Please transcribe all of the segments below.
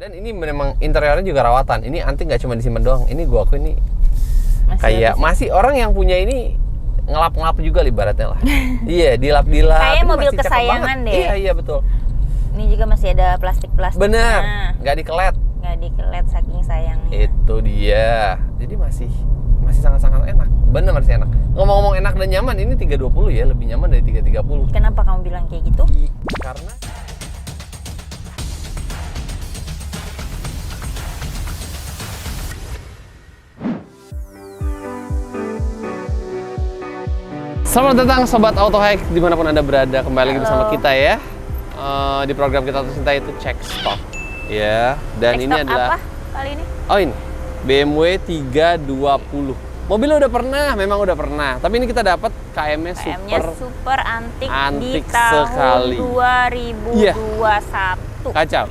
Dan ini memang interiornya juga rawatan. Ini antik nggak cuma disimpan doang. Ini gua aku ini masih orang yang punya ini ngelap-ngelap juga ibaratnya lah. Iya, dilap-dilap. Kayak ini mobil masih cakep kesayangan banget. deh. Iya betul. Ini juga masih ada plastik-plastiknya. Bener, nggak dikelet. Nggak dikelet saking sayangnya. Itu dia. Jadi masih sangat-sangat enak. Bener masih enak. Ngomong-ngomong enak dan nyaman, ini 320 ya, lebih nyaman dari 330. Kenapa kamu bilang kayak gitu? Karena selamat datang Sobat Auto Hack dimanapun Anda berada. Kembali lagi bersama kita ya di program kita tercinta itu Cek Stok ya. Dan Cek ini stok adalah apa kali ini? Oh ini BMW 320. Mobilnya udah pernah, memang udah pernah. Tapi ini kita dapat KM-nya super antik di antik tahun sekali. 2021. Kacau.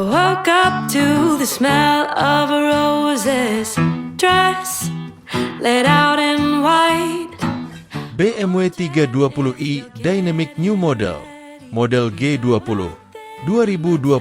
Woke up to the smell of a rose's dress laid out in white. BMW 320i Dynamic New Model, model G20, 2021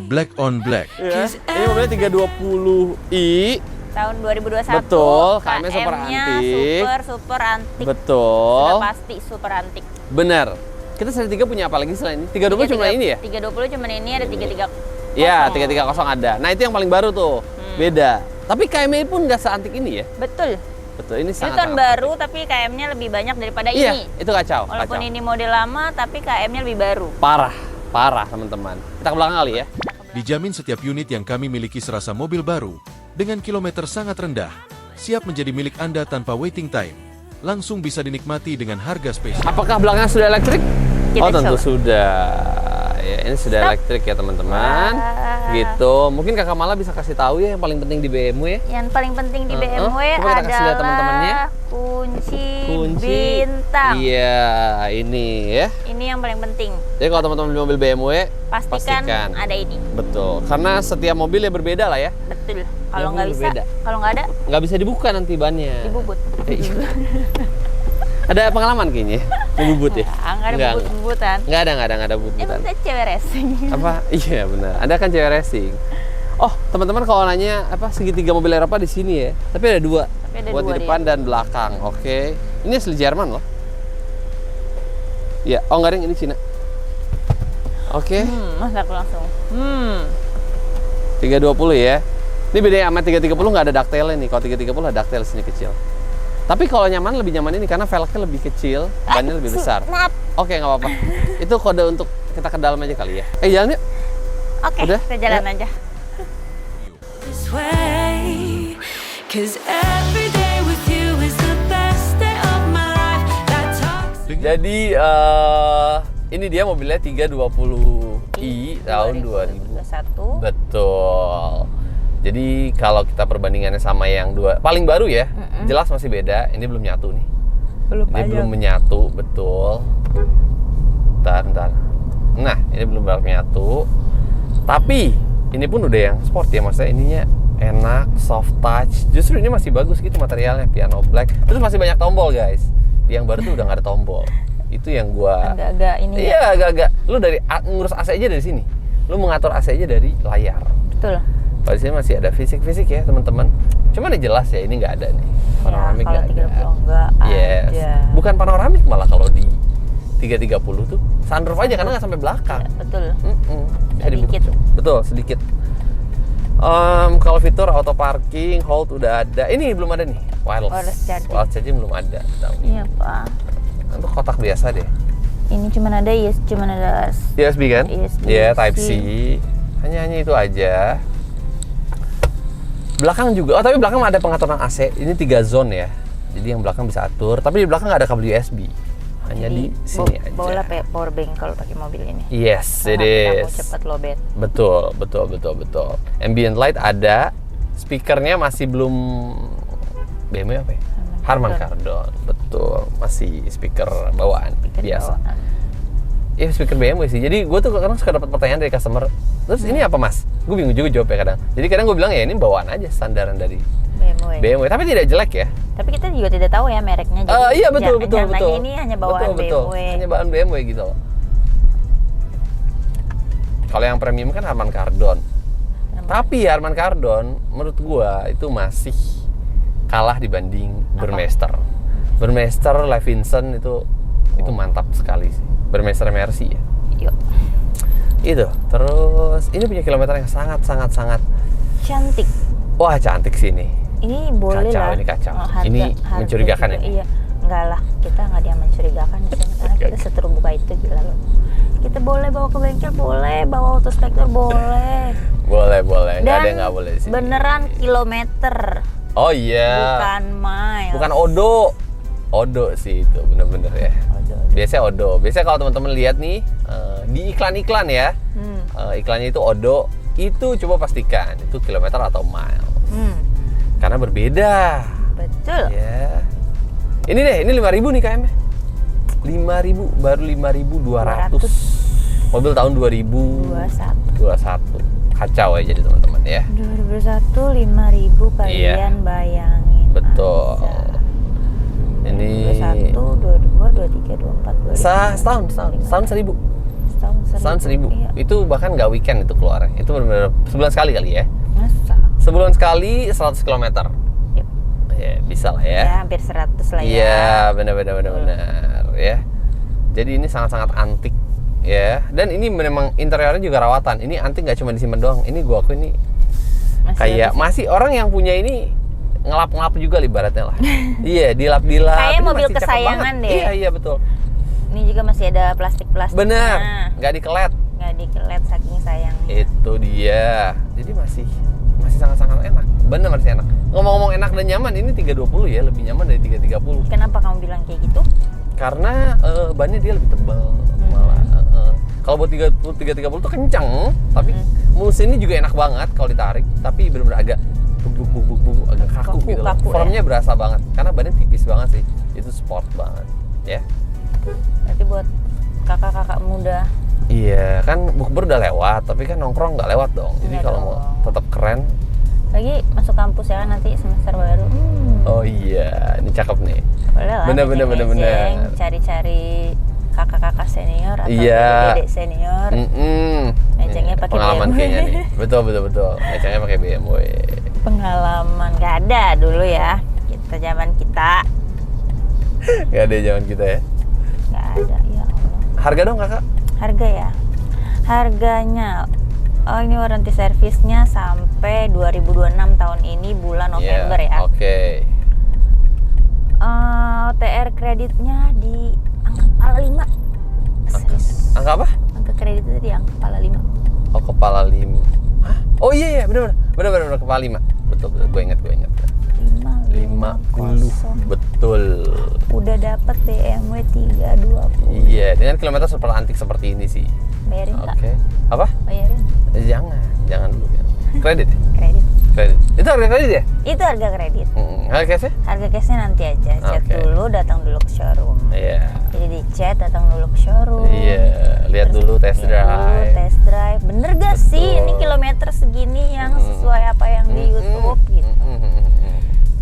Black on Black. Ya, ini mobilnya 320i. Tahun 2021. Betul, KM-nya super KM-nya antik. super antik. Betul. Sudah pasti super antik. Benar. Kita seri 3 punya apa lagi selain ini? 320 cuma ini ya? 320 cuma ini, ada 330. Iya, 330 ada. Nah, itu yang paling baru tuh. Beda. Tapi KM-nya pun nggak seantik ini ya? Betul. Betul, ini Ini sangat tahun baru tapi KM-nya lebih banyak daripada Iya, ini. itu kacau. Walaupun kacau. ini model lama tapi KM-nya lebih baru. Parah teman-teman. Kita ke belakang kali ya. Dijamin setiap unit yang kami miliki serasa mobil baru, dengan kilometer sangat rendah, siap menjadi milik Anda tanpa waiting time. Langsung bisa dinikmati dengan harga spesial. Apakah belakangnya sudah elektrik? Kita Oh tentu coba. sudah. Ya, ini sudah elektrik ya teman-teman. Wah. Gitu. Mungkin Kakak Mala bisa kasih tahu ya yang paling penting di BMW. Yang paling penting di BMW Coba kita kasih lihat teman-temannya. adalah kunci bintang. Iya, ini ya. Ini yang paling penting. Jadi kalau teman-teman beli mobil BMW, Pastikan ada ini. Betul. Karena setiap mobil ya berbeda lah ya. Betul. Kalau nggak bisa, berbeda. kalau nggak ada, Nggak bisa dibuka nanti bannya. dibubut. Ada pengalaman kayaknya, ngebubut ya? Nggak ada bubut-bubutan. Nggak ada Ya bubutan. kita cewek racing. Apa? Iya benar. Anda kan cewek racing. Oh, teman-teman kalau nanya apa segitiga mobil Eropa di sini ya. Tapi ada dua. ada Buat dua di depan dan belakang. Oke. Ini asli Jerman loh. Ya, oh nggak ada yang ini Cina. Oke. Masak langsung. 320 ya. Ini beda sama 330 nggak ada ductile nih. Kalau 330 ada ductile sini kecil. Tapi kalau nyaman lebih nyaman ini karena velgnya lebih kecil, bannya lebih besar. Maaf. Oke, nggak apa-apa. Itu kode untuk kita ke dalam aja kali ya. Jalan yuk. Oke, Udah? kita jalan Ya. aja. This way, 'cause every day with you is the best day of my life. That talks. Jadi ini dia mobilnya 320i tahun 2000. 2021. Betul. Jadi kalau kita perbandingannya sama yang paling baru ya, jelas masih beda. Ini belum nyatu nih. Ini belum menyatu, betul. Bentar. Nah, ini belum menyatu. Tapi ini pun udah yang sport ya, maksudnya ininya enak, soft touch. Justru ini masih bagus gitu materialnya, piano black. Terus masih banyak tombol guys. Yang baru tuh udah nggak ada tombol. Itu yang gua. Agak-agak ini. Iya, agak-agak. Lu dari ngurus AC aja dari sini. Lu mengatur AC aja dari layar. Betul. Kalau di sini masih ada fisik-fisik ya teman-teman. Cuman ya jelas ya ini nggak ada nih. Panoramik Ya, kalau nggak ada. 30 nggak Yes. ada. Bukan panoramik malah kalau di 330 tuh sunroof aja karena nggak sampai belakang. Betul. Bisa dibuka. Sedikit. Betul, sedikit. Kalau fitur auto parking, hold udah ada. Ini belum ada nih. Wireless charging. Wireless charging belum ada. Iya, Pak. Untuk kotak biasa deh. Ini cuman ada USB kan? USB. Iya, Type C. Hanya itu aja. Belakang juga. Oh, tapi belakang ada pengaturan AC. Ini 3 zone ya. Jadi yang belakang bisa atur. Tapi di belakang nggak ada kabel USB. Hanya di sini aja. Bawalah power bank kalau pakai mobil ini. Yes, it Kamu is. cepat lowbat. Betul. Ambient light ada. Speakernya masih belum BMW apa ya? Harman Kardon. Betul. Masih speaker bawaan biasa. Iya, speaker BMW sih. Jadi gue tuh kadang suka dapat pertanyaan dari customer. Terus ini apa mas? Gue bingung juga jawabnya kadang. Jadi kadang gue bilang ya ini bawaan aja standaran dari BMW. Tapi tidak jelek ya. Tapi kita juga tidak tahu ya mereknya. Jadi Iya betul. Ini hanya bawaan betul. BMW. Hanya bawaan BMW gitu loh. Kalau yang premium kan Harman Kardon. Tapi Harman Kardon menurut gua itu masih kalah dibanding Burmester. Burmester Levinson itu mantap sekali sih. Burmester Mercy ya. Yuk. Itu. Terus ini punya kilometer yang sangat Cantik. wah cantik sih ini. Ini boleh Kacau, lah. ini kacau. Harga, Ini harga mencurigakan juga, ini. Iya. Enggak lah, kita nggak ada yang mencurigakan di sini karena kita seterbuka itu gila loh. Kita boleh bawa ke bengkel, boleh bawa autospektor, boleh. Boleh. Nggak Dan ada yang nggak boleh di sini. beneran kilometer, Oh iya. bukan mile. Bukan Odo sih itu bener-bener ya. Biasanya Odo. Biasanya kalau teman-teman lihat nih di iklan-iklan ya, iklannya itu Odo. Itu coba pastikan itu kilometer atau mile. Karena berbeda. Betul. Ya. Ini deh, ini 5.000 nih KM-nya. 5.000 baru 5.200. Mobil tahun 2021. Kacau ya jadi teman-teman ya. 2021 5.000 kalian Iya. bayangin. Betul. aja. Ini 21, 22, 23, 24, 25. setahun 1.000. Setahun 1.000. Iya. Itu bahkan nggak weekend itu keluarnya. Itu benar-benar sebulan sekali kali ya. Masa? Sebulan sekali 100 km. Yep. Ya, bisa lah ya. Ya, hampir 100 lah ya. Iya, benar ya. Jadi ini sangat-sangat antik ya. Dan ini memang interiornya juga rawatan. Ini antik nggak cuma disimpan doang. Ini gua akui ini masih orang yang punya ini ngelap-ngelap juga ibaratnya lah. Iya, dilap-dilap. Kayak Ini mobil masih cakep kesayangan banget. deh. Iya, betul. Ini juga masih ada plastik-plastiknya. Bener, nggak dikelet. Nggak dikelet saking sayangnya. Itu dia. Jadi masih sangat-sangat enak. Bener masih enak. Ngomong-ngomong enak dan nyaman, ini 320 ya, lebih nyaman dari 330. Kenapa kamu bilang kayak gitu? Karena bannya dia lebih tebal malah. Kalau buat 330 tuh kencang, tapi mulus ini juga enak banget kalau ditarik, tapi benar-benar agak buk agak kaku gitu loh. Formnya ya? Berasa banget karena badannya tipis banget sih. Itu sport banget, ya. Berarti buat kakak-kakak muda. Iya, kan bukber udah lewat, tapi kan nongkrong nggak lewat dong. Jadi Iya kalau mau tetap keren, lagi masuk kampus ya kan nanti semester baru. oh iya, ini cakep nih. Boleh lah. Bener. Cari-cari kakak-kakak senior atau Iya. dedek senior. Ngecengnya pakai pengalaman BMW. kayaknya nih. Betul. Ngecengnya pakai BMW. Pengalaman nggak ada dulu ya. Zaman kita Gak ada zaman kita ya. nggak ada ya Allah. Harga dong kakak? Harga ya. Harganya ini warranty servisnya sampai 2026 tahun ini bulan November ya. Oke. TR kreditnya di angka kepala 5. Serius. Angka apa? Angka kredit itu di angka kepala 5. Oh, kepala 5. Hah? Oh iya, bener kepala 5. Betul, gue ingat. 50. Betul. Udah dapat BMW 320. Iya, dengan kilometer super antik seperti ini sih. Bayarin nggak? Oke. Apa? Bayarin. Jangan dulu ya. Kredit. Kredit. Itu harga kredit ya? Itu harga kredit. Harga cashnya? Harga cashnya nanti aja. Chat Oke. dulu, datang dulu ke showroom. Iya. Jadi di chat, datang dulu ke showroom. Iya, lihat dulu test drive. Test drive. Bener gak sih Betul. ini kilometer segini yang sesuai apa yang di YouTube gitu?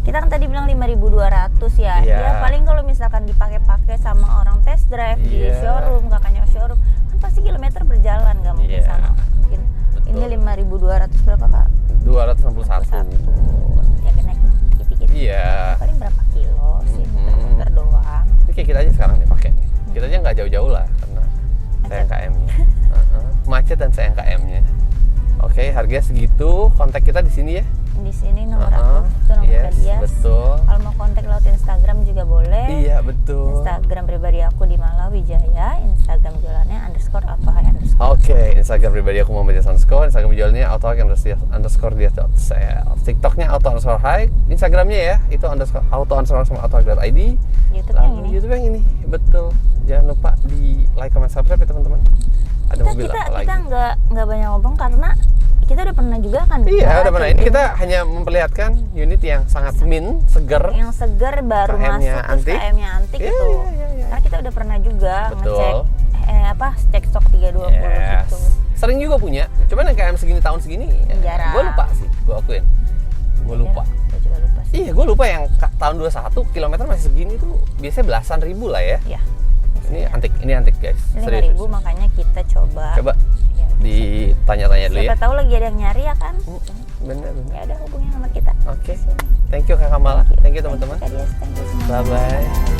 Kita kan tadi bilang 5.200 ya. Iya. Ya paling kalau misalkan dipakai-pakai sama orang test drive di Iya. showroom, kakaknya showroom, kan pasti kilometer berjalan, nggak mungkin Iya. sama. Mungkin Betul. ini 5.200 berapa kak? 261. Ya naik dikit-dikit. Iya. Paling berapa kilo sih muter-muter doang. Ini kayak kita aja sekarang nih pakai nih. Kita aja nggak jauh-jauh lah karena sayang KM-nya. Macet dan sayang KM-nya. Oke, harganya segitu. Kontak kita di sini ya. Di sini nomor aku, itu nomor Yes, Dias. betul. Kalau mau kontak lewat Instagram juga boleh. Iya, betul. Instagram pribadi aku di Malawijaya, Instagram jualannya _autohigh_. Oke, Instagram pribadi aku Muhammad Dias _, Instagram jualannya _Dias_. TikToknya _high, Instagramnya ya itu _auto_high.id. YouTube yang ini. YouTube yang ini, betul. Jangan lupa di like, comment, subscribe ya teman-teman. Ada mobil apa lagi? Kita nggak banyak ngomong karena kita udah pernah juga kan. Iya, udah pernah. Ini kita hanya memperlihatkan unit yang sangat seger. Yang seger baru KM-nya masuk terus antik. KM-nya antik Iya, gitu. iya. Karena kita udah pernah juga Betul. ngecek cek stok 320 Yes. gitu. Sering juga punya. Cuman yang KM segini tahun segini Jarang. gue lupa sih, gue akuin. Gue lupa. Gue juga lupa sih. Iya, gue lupa yang tahun 21 kilometer masih segini tuh biasanya belasan ribu lah ya. Iya. Ini antik guys. 5.000 makanya kita coba. Coba. Ya ditanya-tanya dulu ya. Siapa tahu lagi ada yang nyari ya kan. Bener. Ya udah hubungin sama kita. Oke. Thank you Kak Kamala. Thank you teman-teman. Thank you, Kak Dias. Thank you semua. Bye-bye.